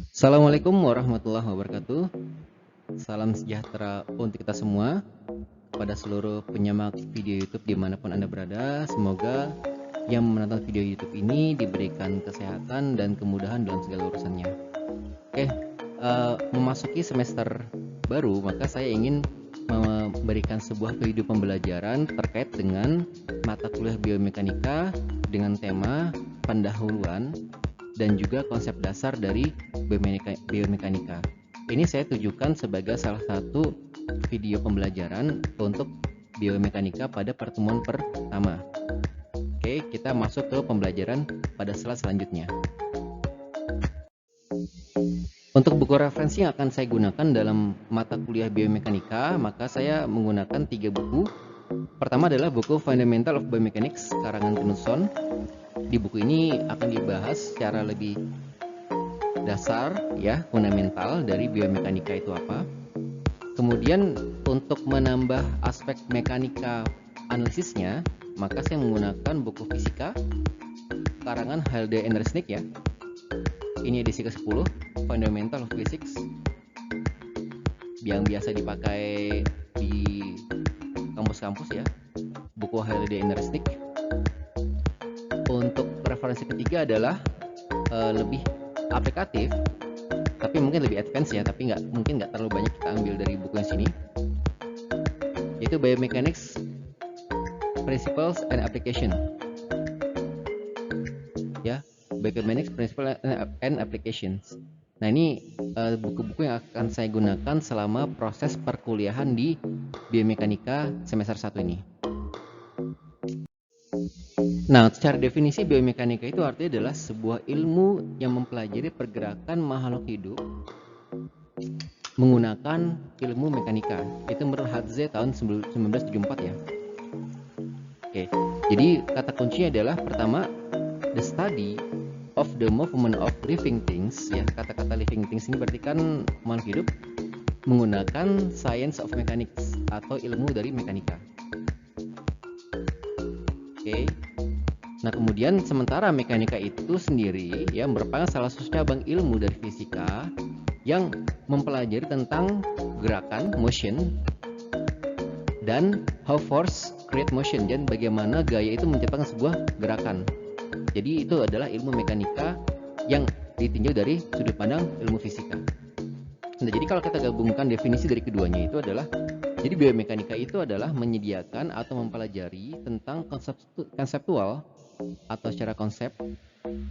Assalamualaikum warahmatullahi wabarakatuh. Salam sejahtera untuk kita semua, kepada seluruh penyimak video YouTube dimanapun Anda berada. Semoga yang menonton video YouTube ini diberikan kesehatan dan kemudahan dalam segala urusannya. Oke, memasuki semester baru, maka saya ingin memberikan sebuah video pembelajaran terkait dengan mata kuliah biomekanika dengan tema pendahuluan dan juga konsep dasar dari biomekanika. Ini saya tujukan sebagai salah satu video pembelajaran untuk biomekanika pada pertemuan pertama. Oke, kita masuk ke pembelajaran pada slide selanjutnya. Untuk buku referensi yang akan saya gunakan dalam mata kuliah biomekanika, maka saya menggunakan 3 buku. Pertama adalah buku Fundamental of Biomechanics karangan Knudson. Di buku ini akan dibahas secara lebih dasar ya, fundamental dari biomekanika itu apa. Kemudian untuk menambah aspek mekanika analisisnya, maka saya menggunakan buku fisika karangan Halde and Resnick ya. Ini edisi ke-10, Fundamental of Physics, yang biasa dipakai di kampus-kampus ya, buku Halde and Resnick. Untuk referensi ketiga adalah lebih aplikatif, tapi mungkin lebih advance ya, tapi mungkin nggak terlalu banyak kita ambil dari buku yang sini, yaitu Biomechanics Principles and Application ya, Biomechanics Principles and Applications. Nah, ini buku-buku yang akan saya gunakan selama proses perkuliahan di biomekanika semester 1 ini. Nah, secara definisi biomekanika itu artinya adalah sebuah ilmu yang mempelajari pergerakan makhluk hidup menggunakan ilmu mekanika. Itu menurut Hadze tahun 1974 ya. Oke, jadi kata kuncinya adalah pertama, the study of the movement of living things ya. Kata-kata living things ini berarti kan makhluk hidup menggunakan science of mechanics atau ilmu dari mekanika. Oke. Nah, kemudian sementara mekanika itu sendiri ya merupakan salah satu cabang ilmu dari fisika yang mempelajari tentang gerakan, motion, dan how force create motion, dan bagaimana gaya itu menciptakan sebuah gerakan. Jadi itu adalah ilmu mekanika yang ditinjau dari sudut pandang ilmu fisika. Nah, jadi kalau kita gabungkan definisi dari keduanya itu adalah, jadi biomekanika itu adalah menyediakan atau mempelajari tentang konseptual atau secara konsep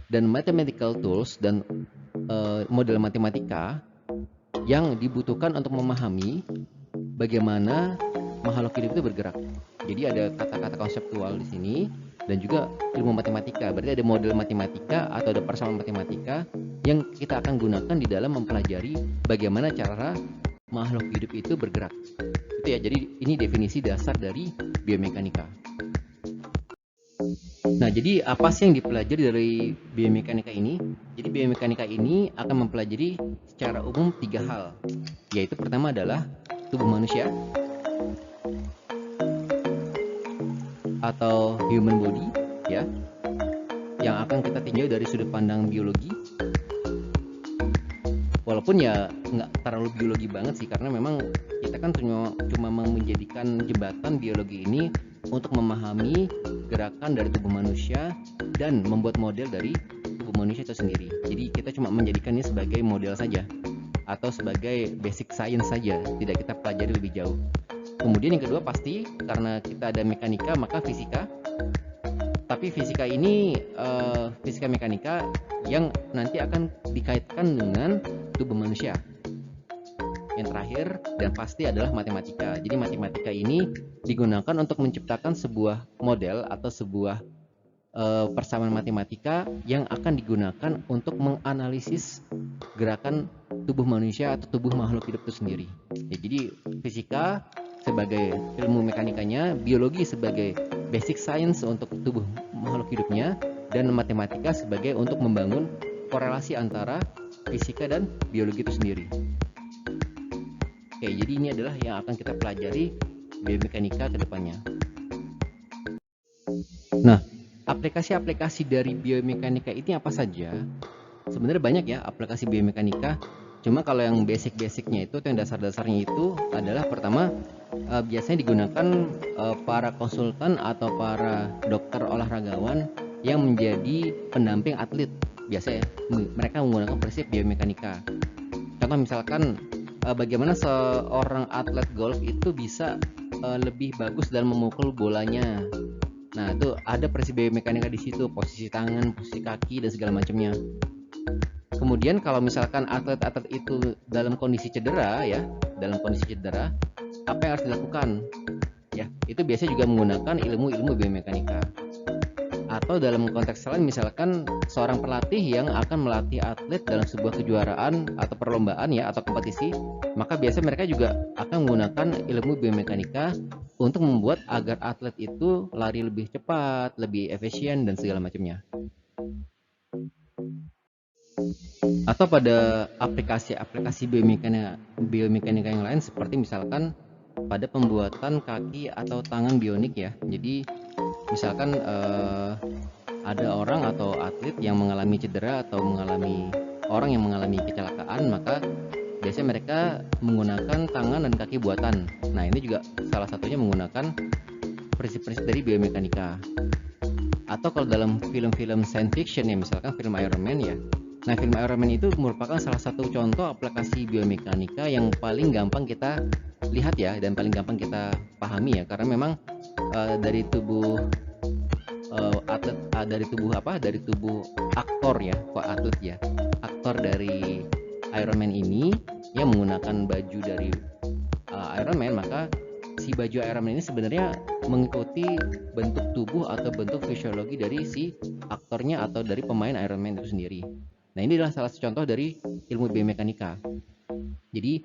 dan mathematical tools dan model matematika yang dibutuhkan untuk memahami bagaimana makhluk hidup itu bergerak. Jadi ada kata-kata konseptual di sini dan juga ilmu matematika. Berarti ada model matematika atau ada persamaan matematika yang kita akan gunakan di dalam mempelajari bagaimana cara makhluk hidup itu bergerak. Itu ya, jadi ini definisi dasar dari biomekanika. Nah, jadi apa sih yang dipelajari dari biomekanika ini? Jadi biomekanika ini akan mempelajari secara umum 3 hal, yaitu pertama adalah tubuh manusia atau human body ya, yang akan kita tinjau dari sudut pandang biologi. Walaupun ya nggak terlalu biologi banget sih, karena memang kita kan cuma menjadikan jembatan biologi ini untuk memahami gerakan dari tubuh manusia dan membuat model dari tubuh manusia itu sendiri. Jadi kita cuma menjadikannya sebagai model saja atau sebagai basic science saja, tidak kita pelajari lebih jauh. Kemudian yang kedua pasti karena kita ada mekanika maka fisika. Tapi fisika ini fisika mekanika yang nanti akan dikaitkan dengan tubuh manusia. Yang terakhir dan pasti adalah matematika. Jadi matematika ini digunakan untuk menciptakan sebuah model atau sebuah persamaan matematika yang akan digunakan untuk menganalisis gerakan tubuh manusia atau tubuh makhluk hidup itu sendiri. Ya, jadi fisika sebagai ilmu mekanikanya, biologi sebagai basic science untuk tubuh makhluk hidupnya, dan matematika sebagai untuk membangun korelasi antara fisika dan biologi itu sendiri. Oke, jadi ini adalah yang akan kita pelajari biomekanika ke depannya. Nah, aplikasi-aplikasi dari biomekanika ini apa saja? Sebenarnya banyak ya aplikasi biomekanika. Cuma kalau yang basic-basicnya itu, yang dasar-dasarnya itu adalah pertama, biasanya digunakan para konsultan atau para dokter olahragawan yang menjadi pendamping atlet. Biasanya mereka menggunakan prinsip biomekanika. Contoh misalkan bagaimana seorang atlet golf itu bisa lebih bagus dalam memukul bolanya. Nah, itu ada prinsip biomekanika di situ, posisi tangan, posisi kaki dan segala macamnya. Kemudian kalau misalkan atlet-atlet itu dalam kondisi cedera ya, apa yang harus dilakukan? Ya, itu biasanya juga menggunakan ilmu-ilmu biomekanika. Atau dalam konteks lain misalkan seorang pelatih yang akan melatih atlet dalam sebuah kejuaraan atau perlombaan ya atau kompetisi, maka biasanya mereka juga akan menggunakan ilmu biomekanika untuk membuat agar atlet itu lari lebih cepat, lebih efisien dan segala macamnya. Atau pada aplikasi biomekanika yang lain seperti misalkan pada pembuatan kaki atau tangan bionik ya. Jadi misalkan ada orang atau atlet yang mengalami cedera atau orang yang mengalami kecelakaan, maka biasanya mereka menggunakan tangan dan kaki buatan. Nah, ini juga salah satunya menggunakan prinsip-prinsip dari biomekanika. Atau kalau dalam film-film science fiction ya, misalkan film Iron Man ya. Nah, film Iron Man itu merupakan salah satu contoh aplikasi biomekanika yang paling gampang kita lihat ya, dan paling gampang kita pahami ya, karena memang dari tubuh atlet, dari tubuh aktor ya, aktor dari Iron Man ini yang menggunakan baju dari Iron Man, maka si baju Iron Man ini sebenarnya mengikuti bentuk tubuh atau bentuk fisiologi dari si aktornya atau dari pemain Iron Man itu sendiri. Nah, ini adalah salah satu contoh dari ilmu biomekanika. Jadi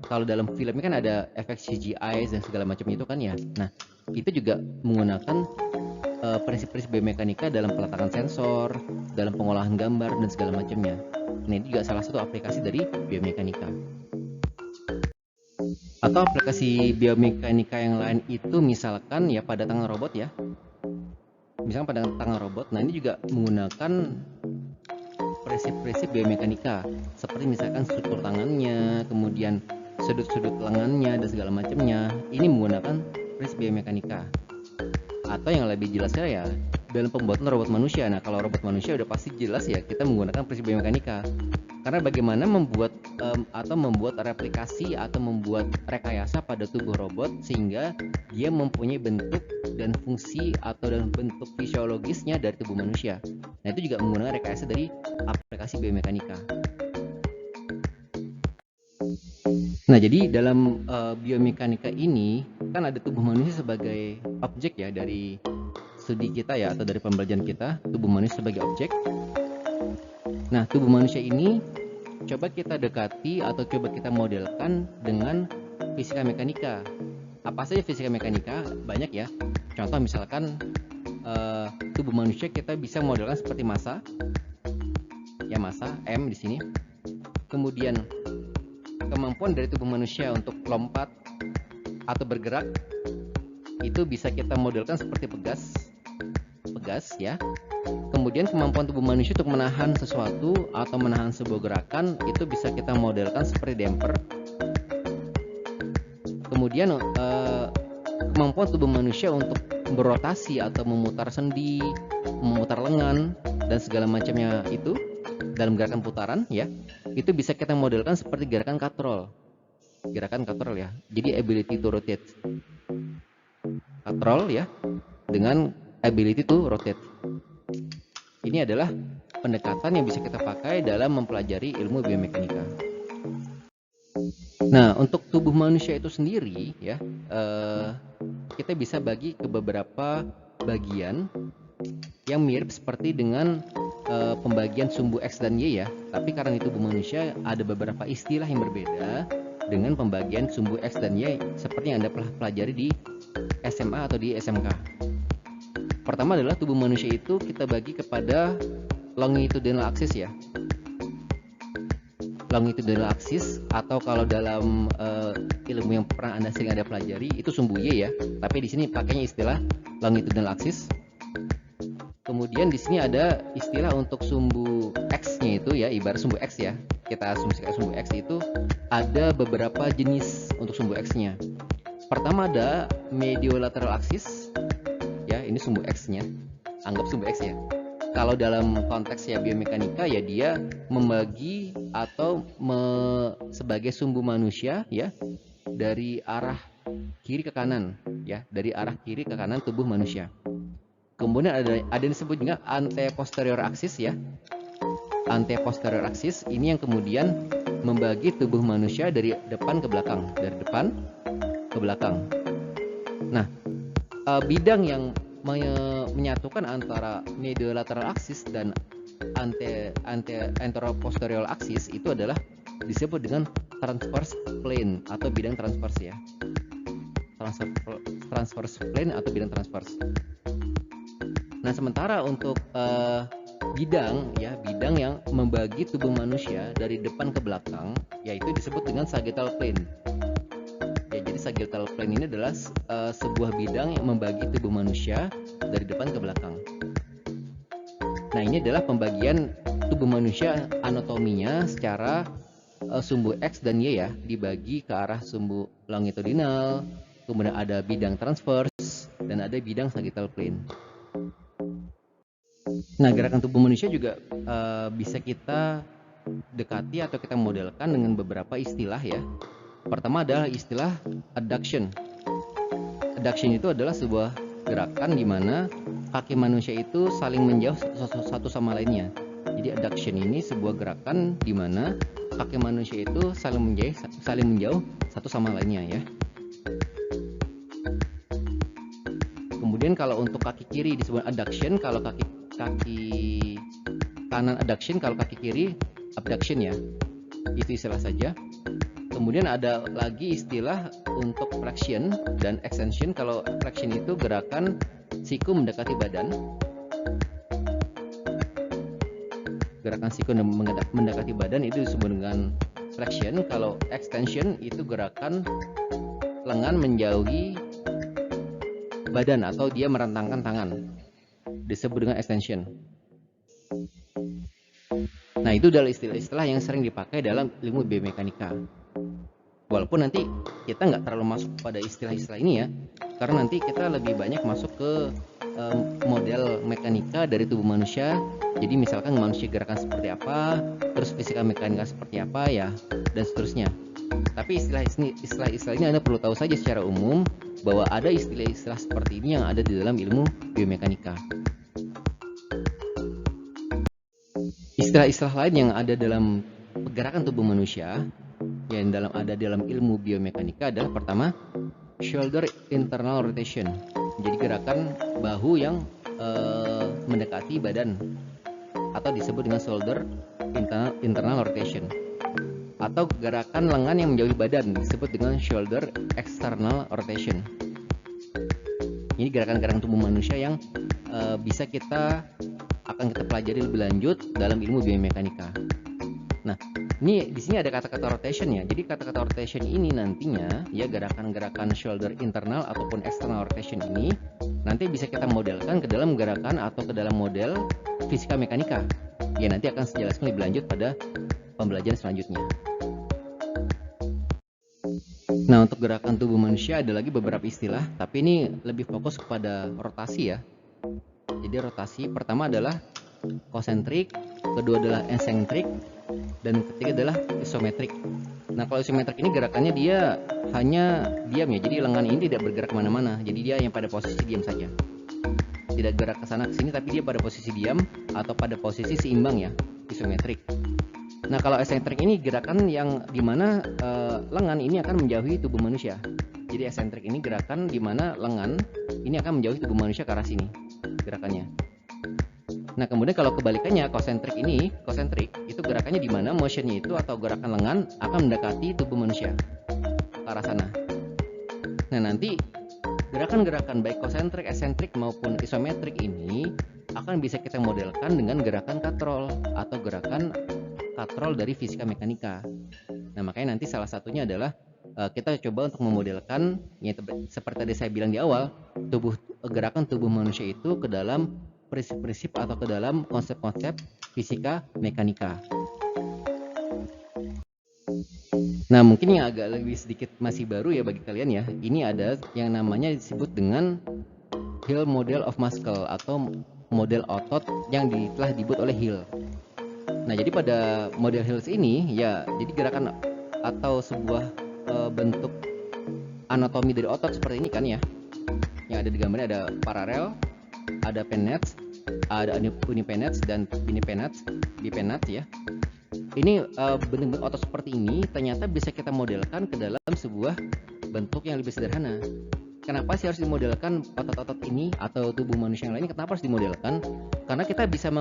kalau dalam film ini kan ada efek CGI dan segala macam itu kan ya. Nah, itu juga menggunakan prinsip-prinsip biomekanika dalam peletakan sensor, dalam pengolahan gambar dan segala macamnya. Nah, ini juga salah satu aplikasi dari biomekanika. Atau aplikasi biomekanika yang lain itu misalkan ya pada tangan robot ya. Misalkan pada tangan robot, nah ini juga menggunakan prinsip-prinsip biomekanika seperti misalkan struktur tangannya, kemudian sudut-sudut lengannya dan segala macamnya. Ini menggunakan prinsip biomekanika. Atau yang lebih jelasnya ya dalam pembuatan robot manusia. Nah, kalau robot manusia udah pasti jelas ya kita menggunakan prinsip biomekanika. Karena bagaimana membuat replikasi atau membuat rekayasa pada tubuh robot sehingga dia mempunyai bentuk dan fungsi atau dan bentuk fisiologisnya dari tubuh manusia. Nah, itu juga menggunakan rekayasa dari aplikasi biomekanika. Nah, jadi dalam biomekanika ini kan ada tubuh manusia sebagai objek ya dari studi kita ya atau dari pembelajaran kita, tubuh manusia sebagai objek. Nah, tubuh manusia ini coba kita dekati atau coba kita modelkan dengan fisika mekanika. Apa saja fisika mekanika? Banyak ya. Contoh misalkan tubuh manusia kita bisa modelkan seperti massa. Ya, massa M di sini. Kemudian kemampuan dari tubuh manusia untuk lompat atau bergerak itu bisa kita modelkan seperti pegas ya. Kemudian kemampuan tubuh manusia untuk menahan sesuatu atau menahan sebuah gerakan itu bisa kita modelkan seperti damper. Kemudian kemampuan tubuh manusia untuk berotasi atau memutar sendi, memutar lengan dan segala macamnya itu dalam gerakan putaran ya, itu bisa kita modelkan seperti gerakan katrol ya. Jadi ability to rotate, katrol ya, dengan ability to rotate. Ini adalah pendekatan yang bisa kita pakai dalam mempelajari ilmu biomekanika. Nah, untuk tubuh manusia itu sendiri ya, kita bisa bagi ke beberapa bagian yang mirip seperti dengan pembagian sumbu X dan Y ya. Tapi karena itu tubuh manusia ada beberapa istilah yang berbeda dengan pembagian sumbu X dan Y seperti yang Anda pernah pelajari di SMA atau di SMK. Pertama adalah tubuh manusia itu kita bagi kepada longitudinal axis ya. Longitudinal axis atau kalau dalam ilmu yang pernah Anda sering ada pelajari itu sumbu Y ya. Tapi di sini pakainya istilah longitudinal axis. Kemudian di sini ada istilah untuk sumbu X-nya itu ya, ibarat sumbu X ya. Kita asumsikan sumbu X itu ada beberapa jenis untuk sumbu X-nya. Pertama ada mediolateral axis, ya ini sumbu X-nya. Anggap sumbu X ya. Kalau dalam konteks ya biomekanika ya dia membagi atau sebagai sumbu manusia ya dari arah kiri ke kanan ya, dari arah kiri ke kanan tubuh manusia. Kemudian ada yang disebut juga anteposterior axis ya. Anteposterior axis ini yang kemudian membagi tubuh manusia dari depan ke belakang, dari depan ke belakang. Nah, bidang yang menyatukan antara mediolateral axis dan anteroposterior axis itu adalah disebut dengan transverse plane atau bidang transverse ya. Transverse plane atau bidang transverse. Nah, sementara untuk bidang yang membagi tubuh manusia dari depan ke belakang yaitu disebut dengan sagittal plane. Ya, jadi sagittal plane ini adalah sebuah bidang yang membagi tubuh manusia dari depan ke belakang. Nah, ini adalah pembagian tubuh manusia anatominya secara sumbu X dan Y ya, dibagi ke arah sumbu longitudinal, kemudian ada bidang transverse dan ada bidang sagittal plane. Nah, gerakan tubuh manusia juga bisa kita dekati atau kita modelkan dengan beberapa istilah ya. Pertama adalah istilah adduction. Adduction itu adalah sebuah gerakan di mana kaki manusia itu saling menjauh satu sama lainnya. Jadi adduction ini sebuah gerakan di mana kaki manusia itu saling menjauh satu sama lainnya ya. Kemudian kalau untuk kaki kiri disebut adduction, kalau kaki kanan adduction, kalau kaki kiri abduction ya. Itu istilah saja. Kemudian ada lagi istilah untuk flexion dan extension. Kalau flexion itu gerakan siku mendekati badan. Gerakan siku mendekati badan itu disebut dengan flexion. Kalau extension itu gerakan lengan menjauhi badan atau dia merentangkan tangan. Disebut dengan extension. Nah, itu adalah istilah-istilah yang sering dipakai dalam ilmu biomekanika. Walaupun nanti kita nggak terlalu masuk pada istilah-istilah ini ya, karena nanti kita lebih banyak masuk ke model mekanika dari tubuh manusia. Jadi misalkan manusia gerakan seperti apa, terus fisika mekanika seperti apa ya, dan seterusnya. Tapi istilah-istilah ini Anda perlu tahu saja secara umum bahwa ada istilah-istilah seperti ini yang ada di dalam ilmu biomekanika. Istilah-istilah lain yang ada dalam pergerakan tubuh manusia yang ada dalam ilmu biomekanika adalah pertama shoulder internal rotation. Jadi gerakan bahu yang mendekati badan atau disebut dengan shoulder internal rotation. Atau gerakan lengan yang menjauhi badan disebut dengan shoulder external rotation. Ini gerakan-gerakan tubuh manusia yang bisa kita pelajari lebih lanjut dalam ilmu biomekanika. Nah, ini di sini ada kata-kata rotation ya. Jadi kata-kata rotation ini nantinya ya gerakan-gerakan shoulder internal ataupun external rotation ini nanti bisa kita modelkan ke dalam gerakan atau ke dalam model fisika mekanika. Ya, nanti akan saya jelaskan lebih lanjut pada pembelajaran selanjutnya. Nah, untuk gerakan tubuh manusia ada lagi beberapa istilah, tapi ini lebih fokus kepada rotasi ya. Jadi rotasi pertama adalah konsentrik, kedua adalah eksentrik, dan ketiga adalah isometrik. Nah, kalau isometrik ini gerakannya dia hanya diam ya, jadi lengan ini tidak bergerak kemana-mana, jadi dia yang pada posisi diam saja, tidak gerak ke sana ke sini, tapi dia pada posisi diam atau pada posisi seimbang ya, isometrik. Nah, kalau eksentrik ini gerakan yang dimana lengan ini akan menjauhi tubuh manusia. Jadi eksentrik ini gerakan dimana lengan ini akan menjauhi tubuh manusia ke arah sini gerakannya. Nah, kemudian kalau kebalikannya konsentrik itu gerakannya di mana motionnya itu atau gerakan lengan akan mendekati tubuh manusia ke arah sana. Nah, nanti gerakan-gerakan baik konsentrik, eksentrik maupun isometrik ini akan bisa kita modelkan dengan gerakan katrol atau gerakan katrol dari fisika mekanika. Nah, makanya nanti salah satunya adalah kita coba untuk memodelkan ya, seperti tadi saya bilang di awal, gerakan tubuh manusia itu ke dalam prinsip-prinsip atau ke dalam konsep-konsep fisika mekanika. Nah, mungkin yang agak lebih sedikit masih baru ya bagi kalian ya. Ini ada yang namanya disebut dengan Hill Model of Muscle atau model otot yang telah dibuat oleh Hill. Nah, jadi pada model Hill ini ya, jadi gerakan atau sebuah bentuk anatomi dari otot seperti ini kan ya. Yang ada di gambarnya ada paralel, ada pennats, ada unipennats dan binipennats ya. Ini bentuk otot seperti ini ternyata bisa kita modelkan ke dalam sebuah bentuk yang lebih sederhana. Kenapa sih harus dimodelkan otot-otot ini atau tubuh manusia yang lain? Kenapa harus dimodelkan? Karena kita bisa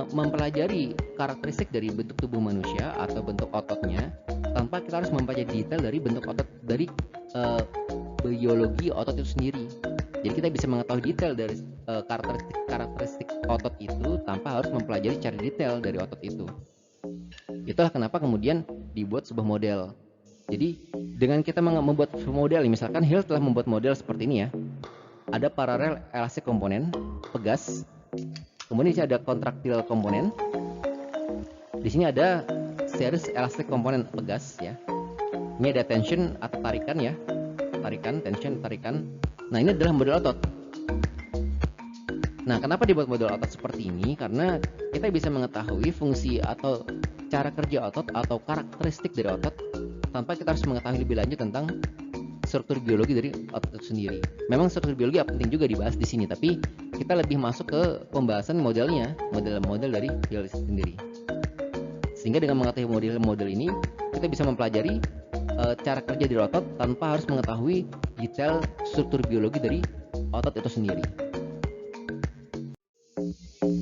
mempelajari karakteristik dari bentuk tubuh manusia atau bentuk ototnya tanpa kita harus mempelajari detail dari bentuk otot dari biologi otot itu sendiri. Jadi kita bisa mengetahui detail dari karakteristik otot itu tanpa harus mempelajari secara detail dari otot itu. Itulah kenapa kemudian dibuat sebuah model. Jadi dengan kita membuat model, misalkan Hill telah membuat model seperti ini ya. Ada paralel elastic komponen, pegas. Kemudian di sini ada kontraktil komponen. Di sini ada series elastic komponen, pegas ya. Ini ada tension atau tarikan ya. Tarikan, tension, tarikan. Nah, ini adalah model otot. Nah, kenapa dibuat model otot seperti ini? Karena kita bisa mengetahui fungsi atau cara kerja otot atau karakteristik dari otot tanpa kita harus mengetahui lebih lanjut tentang struktur biologi dari otot itu sendiri. Memang struktur biologi penting juga dibahas di sini, tapi kita lebih masuk ke pembahasan modelnya, model-model dari Hill sendiri. Sehingga dengan mengetahui model-model ini, kita bisa mempelajari cara kerja dari otot tanpa harus mengetahui detail struktur biologi dari otot itu sendiri.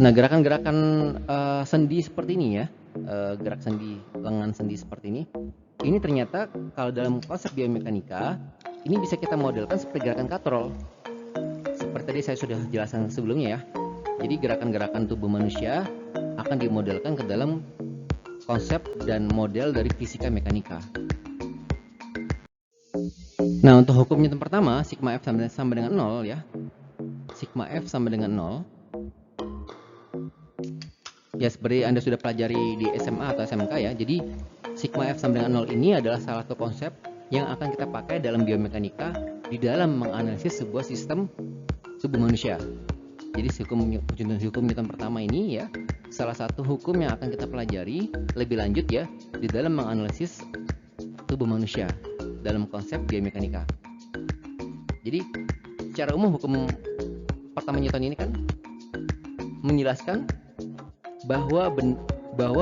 Nah, gerakan-gerakan sendi seperti ini ya, gerak sendi, lengan sendi seperti ini ternyata kalau dalam konsep biomekanika ini bisa kita modelkan seperti gerakan katrol. Seperti tadi saya sudah jelaskan sebelumnya ya. Jadi gerakan-gerakan tubuh manusia akan dimodelkan ke dalam konsep dan model dari fisika mekanika. Nah, untuk hukum Newton pertama, sigma F sama dengan 0 ya. Sigma F sama dengan 0. Ya, seperti Anda sudah pelajari di SMA atau SMK ya. Jadi sigma F sama dengan 0 ini adalah salah satu konsep yang akan kita pakai dalam biomekanika di dalam menganalisis sebuah sistem tubuh manusia. Jadi hukum Newton pertama ini ya, salah satu hukum yang akan kita pelajari lebih lanjut ya di dalam menganalisis tubuh manusia dalam konsep biomekanika. Jadi secara umum hukum pertama Newton ini kan menjelaskan bahwa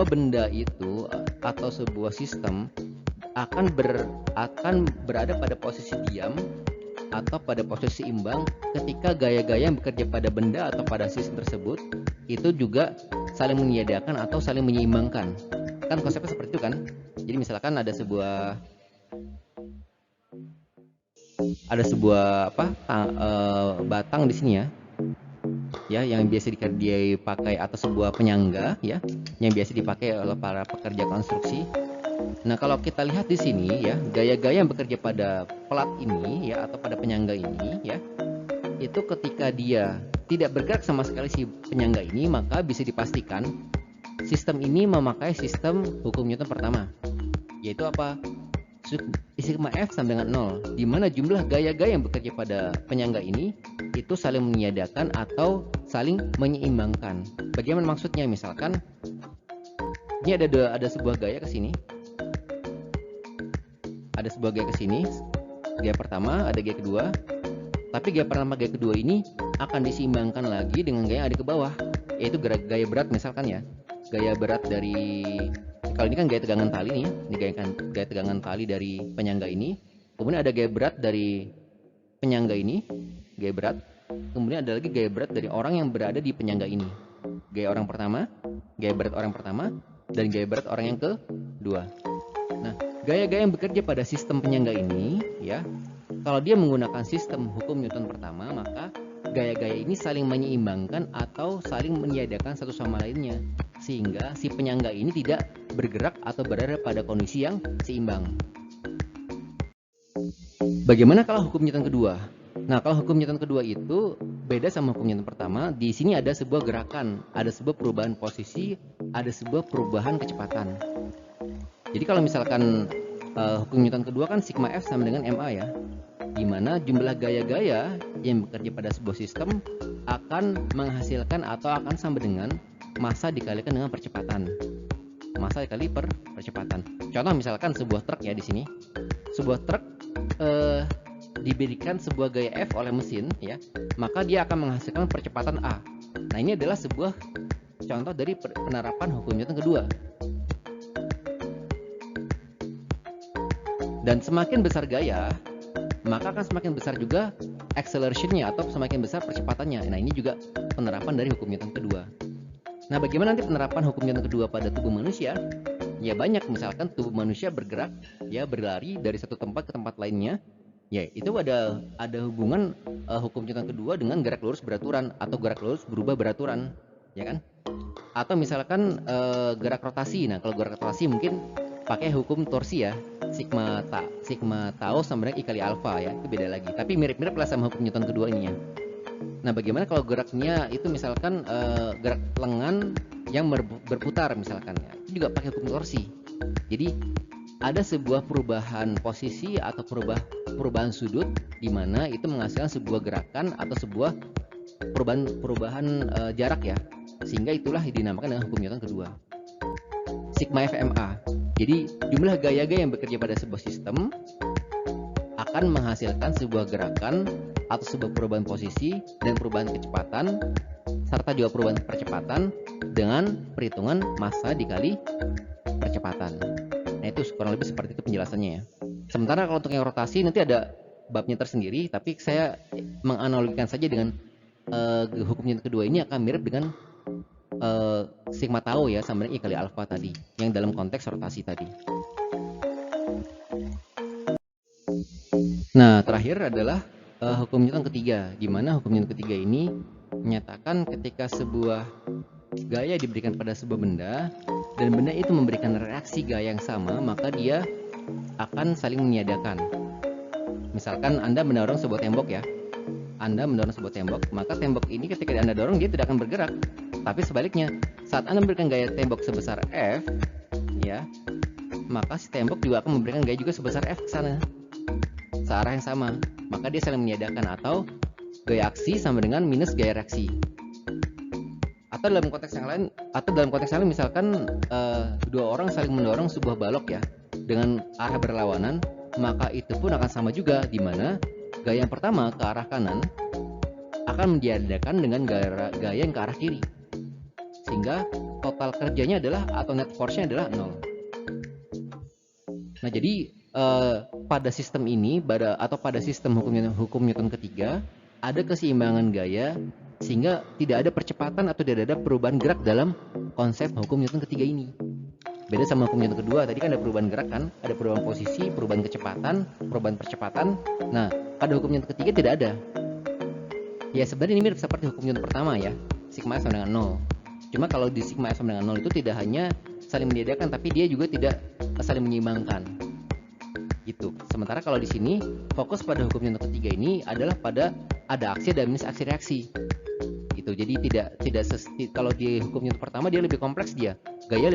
benda itu atau sebuah sistem akan berada pada posisi diam atau pada posisi imbang ketika gaya-gaya yang bekerja pada benda atau pada sistem tersebut itu juga saling meniadakan atau saling menyeimbangkan. Kan konsepnya seperti itu kan. Jadi misalkan ada sebuah batang di sini ya, yang biasa dipakai atau sebuah penyangga ya, yang biasa dipakai oleh para pekerja konstruksi. Nah, kalau kita lihat di sini ya, gaya-gaya yang bekerja pada pelat ini ya atau pada penyangga ini ya, itu ketika dia tidak bergerak sama sekali si penyangga ini, maka bisa dipastikan sistem ini memakai sistem hukum Newton pertama, yaitu apa? Sigma F sama dengan 0, di mana jumlah gaya-gaya yang bekerja pada penyangga ini itu saling meniadakan atau saling menyeimbangkan. Bagaimana maksudnya? Misalkan ini ada sebuah gaya ke sini. Ada sebuah gaya ke sini. Gaya pertama, ada gaya kedua. Tapi gaya pertama, gaya kedua ini akan diseimbangkan lagi dengan gaya yang ada ke bawah, yaitu gaya berat misalkan ya. Gaya berat dari, kalau ini kan gaya tegangan tali nih ya. Ini gaya tegangan tali dari penyangga ini. Kemudian ada gaya berat dari penyangga ini, gaya berat. Kemudian ada lagi gaya berat dari orang yang berada di penyangga ini. Gaya berat orang pertama dan gaya berat orang yang kedua. Nah, gaya-gaya yang bekerja pada sistem penyangga ini ya, kalau dia menggunakan sistem hukum Newton pertama, maka gaya-gaya ini saling menyeimbangkan atau saling meniadakan satu sama lainnya, sehingga si penyangga ini tidak bergerak atau berada pada kondisi yang seimbang. Bagaimana kalau hukum Newton kedua? Nah, kalau hukum Newton kedua itu beda sama hukum Newton pertama, di sini ada sebuah gerakan, ada sebuah perubahan posisi, ada sebuah perubahan kecepatan. Jadi kalau misalkan hukum Newton kedua kan sigma F sama dengan ma ya, di mana jumlah gaya-gaya yang bekerja pada sebuah sistem akan menghasilkan atau akan sama dengan massa dikalikan dengan percepatan. Massa dikali percepatan. Contoh misalkan sebuah truk ya di sini. Sebuah truk diberikan sebuah gaya F oleh mesin ya, maka dia akan menghasilkan percepatan A. Nah, ini adalah sebuah contoh dari penerapan hukum Newton kedua. Dan semakin besar gaya, maka akan semakin besar juga acceleration-nya atau semakin besar percepatannya. Nah, ini juga penerapan dari hukum Newton kedua. Nah, bagaimana nanti penerapan hukum Newton kedua pada tubuh manusia? Ya banyak, misalkan tubuh manusia bergerak, ya berlari dari satu tempat ke tempat lainnya. Ya, itu ada hubungan hukum Newton kedua dengan gerak lurus beraturan atau gerak lurus berubah beraturan, ya kan? Atau misalkan gerak rotasi. Nah, kalau gerak rotasi mungkin pakai hukum torsi ya, sigma tau sama dengan I kali alfa ya, itu beda lagi. Tapi mirip-mirip lah sama hukum Newton kedua ini ya. Nah, bagaimana kalau geraknya itu misalkan gerak lengan yang berputar misalkan ya, itu juga pakai hukum torsi. Jadi ada sebuah perubahan posisi atau perubahan sudut di mana itu menghasilkan sebuah gerakan atau sebuah perubahan jarak ya, sehingga itulah dinamakan dengan hukum Newton kedua. Sigma FMA. Jadi jumlah gaya-gaya yang bekerja pada sebuah sistem akan menghasilkan sebuah gerakan atau sebuah perubahan posisi dan perubahan kecepatan serta juga perubahan percepatan dengan perhitungan massa dikali percepatan. Nah, itu kurang lebih seperti itu penjelasannya ya. Sementara kalau untuk yang rotasi nanti ada babnya tersendiri, tapi saya menganalogikan saja dengan hukum Newton kedua ini akan mirip dengan sigma tau ya sama dengan I kali alfa tadi, yang dalam konteks rotasi tadi. Nah, terakhir adalah hukum Newton ketiga, di mana hukum Newton ketiga ini menyatakan ketika sebuah gaya diberikan pada sebuah benda dan benda itu memberikan reaksi gaya yang sama, maka dia akan saling meniadakan. Misalkan Anda mendorong sebuah tembok ya, Anda mendorong sebuah tembok, maka tembok ini ketika Anda dorong dia tidak akan bergerak. Tapi sebaliknya, saat Anda memberikan gaya tembok sebesar F ya, maka si tembok juga akan memberikan gaya juga sebesar F ke sana, searah yang sama. Maka dia saling meniadakan, atau gaya aksi sama dengan minus gaya reaksi. Atau dalam konteks yang lain, misalkan dua orang saling mendorong sebuah balok ya dengan arah berlawanan, maka itu pun akan sama juga, di mana gaya yang pertama ke arah kanan akan meniadakan dengan gaya yang ke arah kiri, sehingga total kerjanya adalah atau net force-nya adalah 0. Nah, jadi pada sistem ini pada sistem hukum Newton ketiga ada keseimbangan gaya, sehingga tidak ada percepatan atau tidak ada perubahan gerak dalam konsep hukum Newton ketiga ini. Beda sama hukum Newton kedua, tadi kan ada perubahan gerak kan, ada perubahan posisi, perubahan kecepatan, perubahan percepatan. Nah, pada hukum Newton ketiga tidak ada. Ya, sebenarnya ini mirip seperti hukum Newton pertama ya, sigma F sama dengan 0. Cuma kalau di sigma F sama dengan 0 itu tidak hanya saling meniadakan, tapi dia juga tidak saling menyeimbangkan. Gitu. Sementara kalau di sini fokus pada hukum Newton ketiga ini adalah pada ada aksi dan minus aksi reaksi. Gitu. Jadi tidak kalau di hukum Newton pertama dia lebih kompleks, dia gaya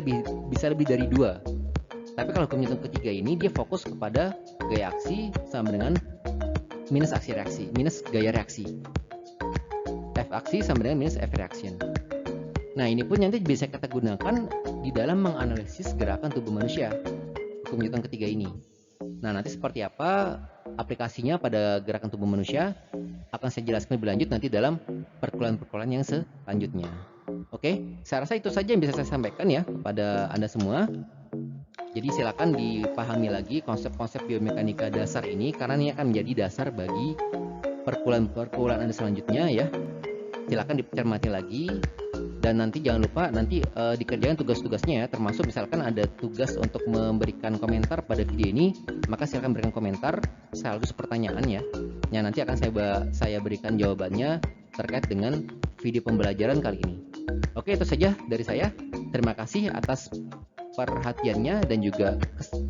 bisa lebih dari 2. Tapi kalau hukum Newton ketiga ini dia fokus kepada gaya aksi sama dengan minus aksi reaksi, minus gaya reaksi. F aksi sama dengan minus F reaction. Nah, ini pun nanti bisa kita gunakan di dalam menganalisis gerakan tubuh manusia, hukum Newton ketiga ini. Nah, nanti seperti apa aplikasinya pada gerakan tubuh manusia akan saya jelaskan lebih lanjut nanti dalam perkuliahan yang selanjutnya. Oke, saya rasa itu saja yang bisa saya sampaikan ya kepada Anda semua. Jadi silakan dipahami lagi konsep-konsep biomekanika dasar ini, karena ini akan menjadi dasar bagi perkuliahan Anda selanjutnya ya. Silakan dicermati lagi. Dan nanti jangan lupa nanti dikerjakan tugas-tugasnya ya, termasuk misalkan ada tugas untuk memberikan komentar pada video ini, maka silakan berikan komentar sekaligus pertanyaan ya. Yang nanti akan saya berikan jawabannya terkait dengan video pembelajaran kali ini. Oke, itu saja dari saya. Terima kasih atas perhatiannya dan juga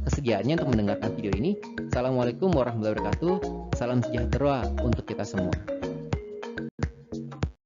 kesediaannya untuk mendengarkan video ini. Assalamualaikum warahmatullahi wabarakatuh. Salam sejahtera untuk kita semua.